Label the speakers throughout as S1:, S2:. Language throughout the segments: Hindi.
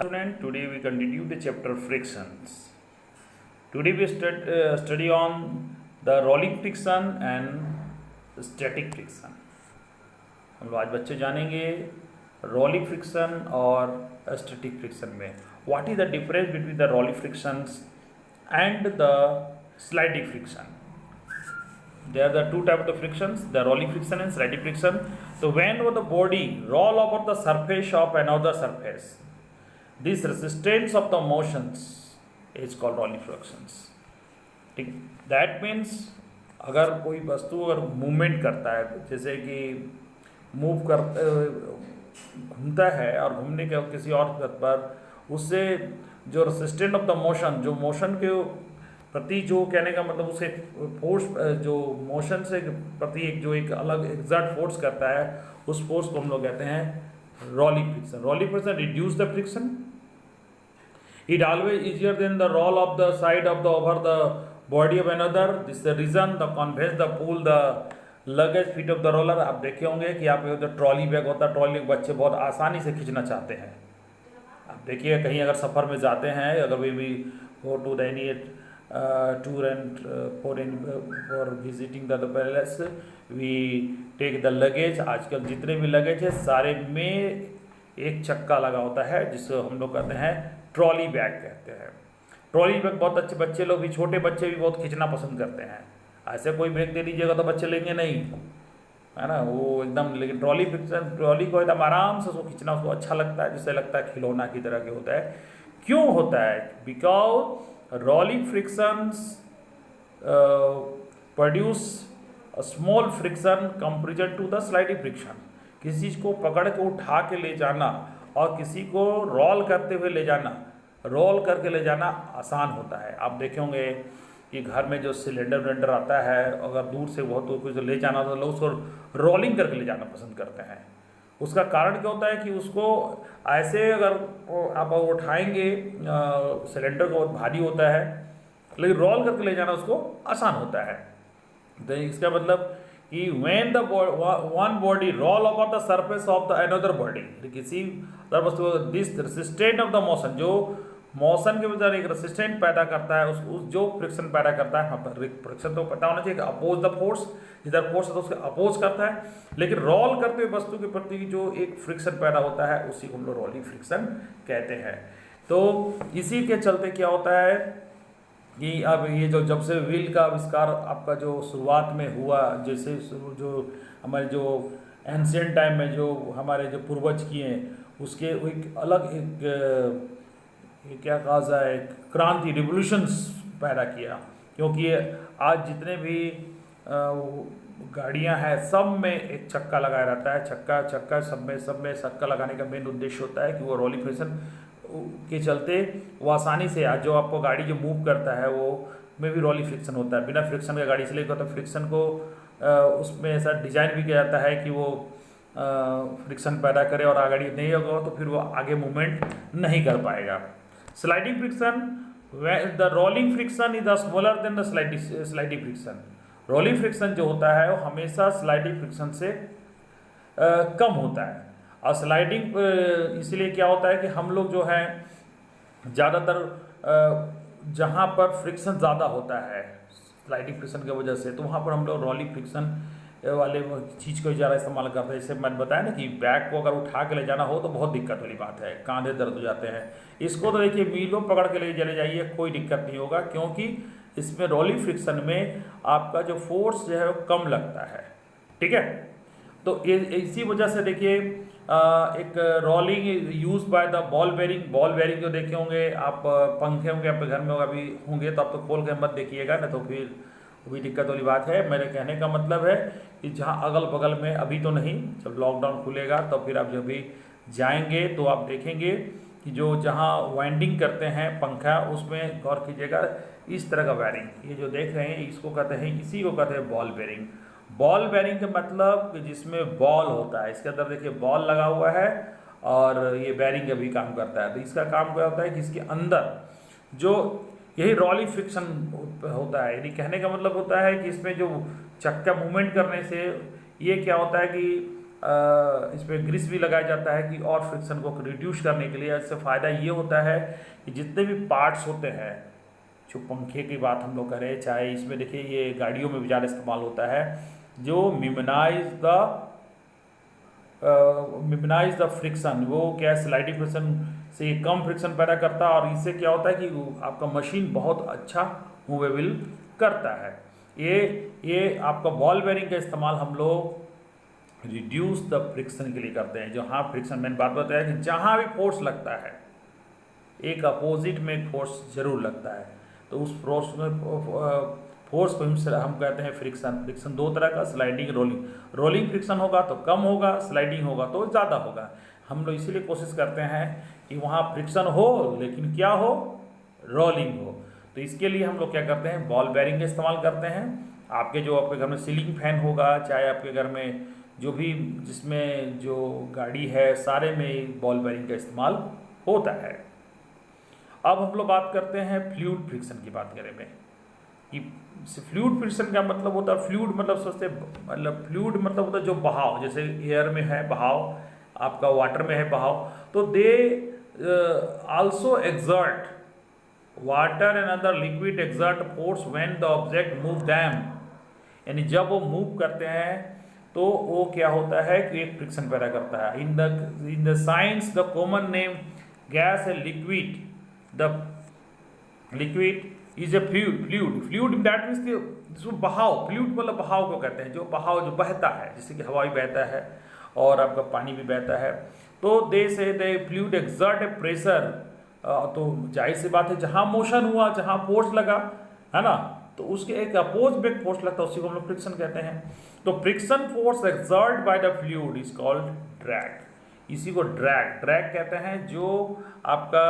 S1: Student, today we continue the chapter frictions. Today we study on the rolling friction and static friction. हम लोग आज बच्चे जानेंगे रोलिंग फ्रिक्शन और स्टैटिक फ्रिक्शन में what is the difference between the rolling frictions and the sliding friction. There are the two types of frictions, the rolling friction and sliding friction. So whenever the body roll over the surface of another surface, this resistance of the motions is called rolling frictions. ठीक, that means अगर कोई वस्तु अगर मूवमेंट करता है, जैसे कि मूव करते घूमता है और घूमने के किसी और पथ पर, उससे जो रेसिस्टेंट ऑफ द मोशन, जो मोशन के प्रति, जो कहने का मतलब उसे फोर्स, जो मोशन से प्रति एक जो एक अलग एग्जर्ट फोर्स करता है, उस फोर्स को हम लोग कहते हैं rolling friction. Rolling friction reduce the friction. It always easier than the roll of the side of the over the body of another. This is the reason the conveys the pull the luggage feet of the roller. आप देखे होंगे कि आप जो ट्रॉली बैग होता है, ट्रॉली बच्चे बहुत आसानी से खींचना चाहते हैं. आप देखिए कहीं अगर सफ़र में जाते हैं, अगर we go to the any tour and for visiting the palace, we take the luggage. आजकल जितने भी लगेज है सारे में एक चक्का लगा होता है, जिसको हम लोग कहते हैं ट्रॉली बैग कहते हैं. ट्रॉली बैग बहुत अच्छे बच्चे लोग भी, छोटे बच्चे भी बहुत खींचना पसंद करते हैं. ऐसे कोई बैग दे दीजिएगा तो बच्चे लेंगे नहीं, है ना, वो एकदम. लेकिन ट्रॉली को एकदम आराम से उसको खींचना उसको अच्छा लगता है, जिससे लगता है खिलौना की तरह के होता है. क्यों होता है? Because rolling frictions produce small friction comparison to the sliding friction. किसी चीज़ को पकड़ के उठा के ले जाना और किसी को रोल करते हुए ले जाना, रोल करके ले जाना आसान होता है. आप देखे होंगे कि घर में जो सिलेंडर विलेंडर आता है, अगर दूर से बहुत तो कुछ ले जाना तो लोग उसको रोलिंग करके ले जाना पसंद करते हैं. उसका कारण क्या होता है कि उसको ऐसे अगर आप उठाएंगे, सिलेंडर को बहुत भारी होता है, लेकिन रोल करके ले जाना उसको आसान होता है. तो इसका मतलब कि when the one body roll over the surface of the another body, किसी वस्तु this resistance of the motion, जो मोशन के वजह एक रेसिस्टेंट पैदा करता है, उस जो फ्रिक्शन पैदा करता है. हाँ, फ्रिक्शन तो पता होना चाहिए कि अपोज द फोर्स, जिधर फोर्स है तो उसके अपोज करता है. लेकिन रोल करते हुए वस्तु के प्रति जो एक फ्रिक्शन पैदा होता है, उसी को हम लोग रोलिंग फ्रिक्शन कहते हैं. तो इसी के चलते क्या होता है कि अब ये जो जब से व्हील का आविष्कार आपका जो शुरुआत में हुआ, जैसे जो हमारे जो एंशिएंट टाइम में जो हमारे जो पूर्वज किए, उसके एक अलग एक क्या कहा जाए, क्रांति, रिवोल्यूशंस पैदा किया. क्योंकि आज जितने भी गाड़ियां हैं सब में एक चक्का लगाया रहता है. चक्का सब में चक्का लगाने का मेन उद्देश्य होता है कि वो रोलिंग फ्रिक्शन के चलते वो आसानी से, आज जो आपको गाड़ी जो मूव करता है वो में भी रोलिंग फ्रिक्शन होता है. बिना फ्रिक्शन का गाड़ी चलेगा तो फ्रिक्शन को उसमें ऐसा डिजाइन भी किया जाता है कि वो फ्रिक्शन पैदा करे, और गाड़ी नहीं होगा तो फिर वो आगे मूवमेंट नहीं कर पाएगा. Sliding friction, the rolling friction is smaller than the sliding friction. Rolling friction जो होता है वो हमेशा स्लाइडिंग फ्रिक्शन से कम होता है. और स्लाइडिंग इसलिए क्या होता है कि हम लोग जो है ज़्यादातर जहाँ पर फ्रिक्शन ज़्यादा होता है स्लाइडिंग फ्रिक्शन की वजह से, तो वहाँ पर हम लोग रोलिंग फ्रिक्शन वाले चीज़ को ज़्यादा इस्तेमाल करते हैं. जैसे मैंने बताया ना कि बैग को अगर उठा के ले जाना हो तो बहुत दिक्कत वाली बात है, कांधे दर्द हो जाते हैं. इसको तो देखिए मीलों पकड़ के ले चले जाइए, कोई दिक्कत नहीं होगा, क्योंकि इसमें रोलिंग फ्रिक्शन में आपका जो फोर्स जो है वो कम लगता है. ठीक है, तो इसी वजह से देखिए एक rolling use by the ball bearing जो देखे होंगे आप, पंखे होंगे आपके घर में अभी होंगे तो आप तो खोल के मत देखिएगा ना, तो फिर वो भी दिक्कत वाली बात है. मेरे कहने का मतलब है कि जहाँ अगल बगल में, अभी तो नहीं, जब लॉकडाउन खुलेगा तो फिर आप जब भी जाएंगे तो आप देखेंगे कि जो जहाँ वाइंडिंग करते हैं पंखा, उसमें गौर कीजिएगा इस तरह का वायरिंग, ये जो देख रहे हैं इसको कहते हैं, इसी को कहते हैं बॉल बेरिंग. बॉल बेरिंग का मतलब कि जिसमें बॉल होता है, इसके अंदर देखिए बॉल लगा हुआ है और ये बेरिंग का भी काम करता है. तो इसका काम क्या होता है कि इसके अंदर जो यही रोलिंग फ्रिक्शन होता है. यानी कहने का मतलब होता है कि इसमें जो चक्का मूवमेंट करने से ये क्या होता है कि इस पर ग्रीस भी लगाया जाता है कि और फ्रिक्शन को रिड्यूस करने के लिए। इससे फ़ायदा ये होता है कि जितने भी पार्ट्स होते हैं, जो पंखे की बात हम लोग करें, चाहे इसमें देखिए ये गाड़ियों में भी ज़्यादा इस्तेमाल होता है, जो मिनिमाइज द फ्रिक्शन, वो क्या है, स्लाइडिंग फ्रिक्शन से कम फ्रिक्शन पैदा करता है, और इससे क्या होता है कि आपका मशीन बहुत अच्छा मूवेबल करता है। ये आपका बॉल बेरिंग का इस्तेमाल हम लोग रिड्यूस द फ्रिक्शन के लिए करते हैं। जहाँ फ्रिक्शन, मैंने बात बताया कि जहाँ भी फोर्स लगता है, एक अपोजिट में एक फोर्स जरूर लगता है, तो उस फोर्स को हम कहते हैं फ्रिक्शन। फ्रिक्शन दो तरह का, स्लाइडिंग, रोलिंग। रोलिंग फ्रिक्शन होगा तो कम होगा, स्लाइडिंग होगा तो ज़्यादा होगा। हम लोग इसीलिए कोशिश करते हैं कि वहाँ फ्रिक्शन हो लेकिन क्या हो, रोलिंग हो। तो इसके लिए हम लोग क्या करते हैं, बॉल बेरिंग का इस्तेमाल करते हैं। आपके घर में सीलिंग फैन होगा, चाहे आपके घर में जो भी जिसमें जो गाड़ी है, सारे में बॉल बेरिंग का इस्तेमाल होता है। अब हम लोग बात करते हैं फ्लूइड फ्रिक्शन की बात करें में, कि फ्लूइड फ्रिक्शन का मतलब होता है, फ्लूइड मतलब होता है जो बहाव, जैसे एयर में है बहाव, आपका वाटर में है बहाव, तो they also exert, water and other liquid exert force when the object move them. यानी जब वो मूव करते हैं तो वो क्या होता है कि एक फ्रिक्शन पैदा करता है। In the science the common name gas and liquid, the liquid is a fluid that means जो बहाव, फ्लूइड मतलब बहाव को कहते हैं, जो बहाव जो बहता है, जैसे कि हवा भी बहता है और आपका पानी भी बहता है। तो दे से दे फ्लूइड एक्सर्ट ए प्रेशर, तो जाहिर सी बात है जहाँ मोशन हुआ, जहाँ फोर्स लगा, है ना, तो उसके एक अपोज में फोर्स लगता है, उसी को हम लोग फ्रिक्शन कहते हैं। तो friction force exert by the fluid is called drag. इसी को ड्रैग कहते हैं। जो आपका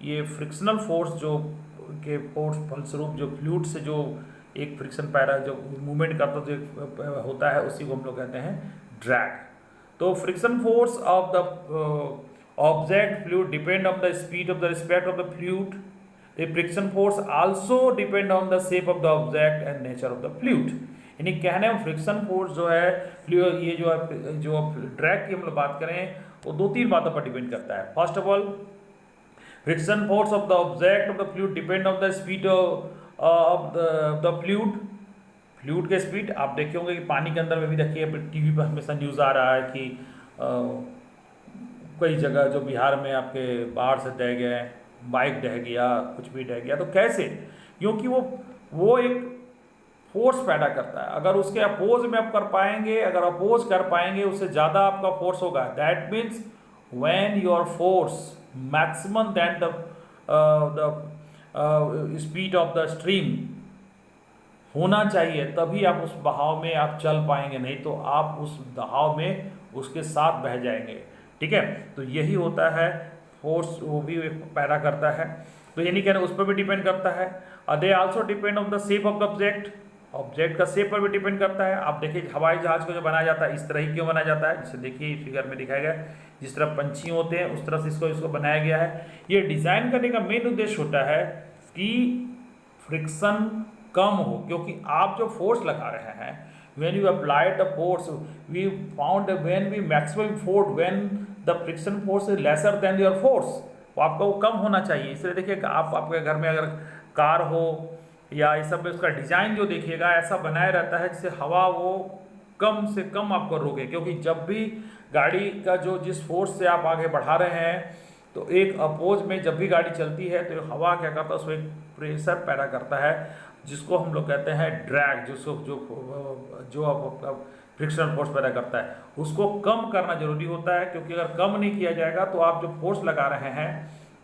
S1: ये फ्रिक्शनल फोर्स जो के फोर्स फलस्वरूप जो फ्लूइड से जो एक फ्रिक्शन पैदा, जो मूवमेंट करता जो होता है, उसी को हम लोग कहते हैं ड्रैग। तो friction force of the object fluid depend on the speed of the respect of the fluid. The friction force also depend on the shape of the object and nature of the fluid। यानी कहने में फ्रिक्शन फोर्स जो है, ये जो ड्रैग की हम लोग बात करें, वो दो तीन बातों पर डिपेंड करता है। First of all, friction force of the object of the fluid depend on the speed of the fluid के स्पीड। आप देखे होंगे कि पानी के अंदर में भी देखिए, टीवी पर हमेशा न्यूज़ आ रहा है कि कई जगह जो बिहार में आपके बाढ़ से ढह गए, बाइक ढह गया, कुछ भी ढह गया, तो कैसे, क्योंकि वो एक फोर्स पैदा करता है। अगर उसके अपोज में आप कर पाएंगे, अगर अपोज कर पाएंगे, उससे ज़्यादा आपका फोर्स होगा। That means when your force maximum than the speed of the stream होना चाहिए, तभी आप उस बहाव में आप चल पाएंगे, नहीं तो आप उस बहाव में उसके साथ बह जाएंगे। ठीक है, तो यही होता है फोर्स, वो भी पैदा करता है। तो यानी कहना उस पर भी डिपेंड करता है। They also depend on the shape of the object का शेप पर भी डिपेंड करता है। आप देखिए हवाई जहाज को जो बनाया जाता है, इस तरह ही क्यों बनाया जाता है, जैसे देखिए फिगर में दिखाया गया, जिस तरह पंछी होते हैं उस तरह से इसको बनाया गया है। ये डिज़ाइन करने का मेन उद्देश्य होता है कि फ्रिक्शन कम हो, क्योंकि आप जो फोर्स लगा रहे हैं, when you applied the force, we found that when we maximum force, when the friction force is lesser than your force, वो आपका वो कम होना चाहिए। इसलिए देखिए आप आपके घर में अगर कार हो या इस सब में उसका डिज़ाइन जो देखिएगा ऐसा बनाया रहता है जिससे हवा वो कम से कम आपको रोके, क्योंकि जब भी गाड़ी का जो जिस फोर्स से आप आगे बढ़ा रहे हैं, तो एक अपोज में जब भी गाड़ी चलती है तो हवा क्या करता है, उसमें एक प्रेशर पैदा करता है, जिसको हम लोग कहते हैं ड्रैग, जो आपका फ्रिक्शनल फोर्स पैदा करता है, उसको कम करना जरूरी होता है। क्योंकि अगर कम नहीं किया जाएगा तो आप जो फोर्स लगा रहे हैं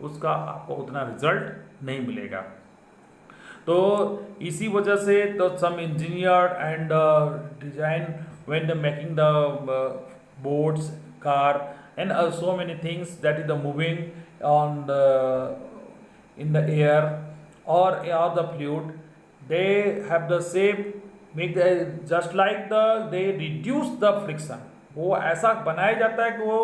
S1: उसका आपको उतना रिजल्ट नहीं मिलेगा। तो इसी वजह से तो some engineer and design when the making the boats, car and so many things that is the moving on the in the air or the fluid, they have the shape, make the just like they reduce the friction। वो ऐसा बनाया जाता है कि वो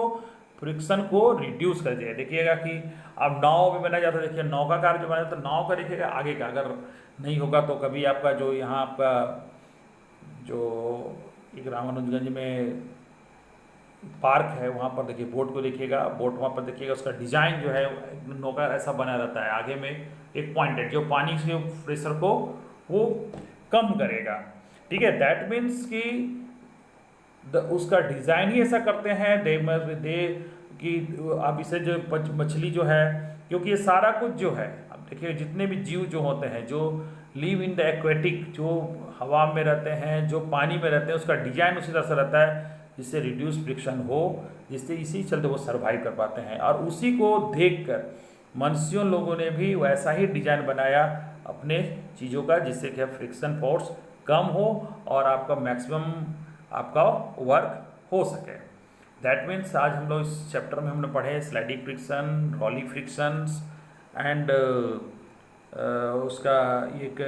S1: फ्रिक्शन को रिड्यूस कर दिया। देखिएगा कि अब नाव भी बनाया जाता है, देखिए नौकाकार जो बनाया, तो नाव का देखिएगा आगे का अगर नहीं होगा तो कभी आपका जो यहाँ आपका जो एक रामानुजगंज में पार्क है वहाँ पर देखिए बोट को देखिएगा, बोट वहाँ पर देखिएगा, उसका डिजाइन जो है नौका ऐसा बना रहता है, आगे में एक पॉइंटेड जो पानी से प्रेशर को वो कम करेगा। ठीक है, दैट मीन्स कि उसका डिजाइन ही ऐसा करते हैं दे कि अब इसे जो मछली जो है, क्योंकि ये सारा कुछ जो है, अब देखिए जितने भी जीव जो होते हैं जो लिव इन द एक्वेटिक, जो हवा में रहते हैं, जो पानी में रहते हैं, उसका डिजाइन उसी तरह से रहता है जिससे रिड्यूस फ्रिक्शन हो, जिससे इसी चलते वो सर्वाइव कर पाते हैं। और उसी को देखकर मनुष्यों लोगों ने भी वैसा ही डिजाइन बनाया अपने चीज़ों का, जिससे कि फ्रिक्शन फोर्स कम हो और आपका मैक्सिमम आपका वर्क हो सके। दैट मीन्स आज हम लोग इस चैप्टर में हमने पढ़े sliding friction, rolling frictions and उसका एक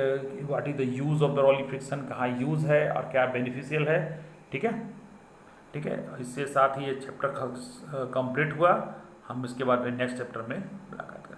S1: what is the use of the rolling friction, कहाँ यूज़ है और क्या बेनिफिशियल है। ठीक है, ठीक है, इससे साथ ही ये चैप्टर कंप्लीट हुआ। हम इसके बाद में नेक्स्ट चैप्टर में मुलाकात करेंगे।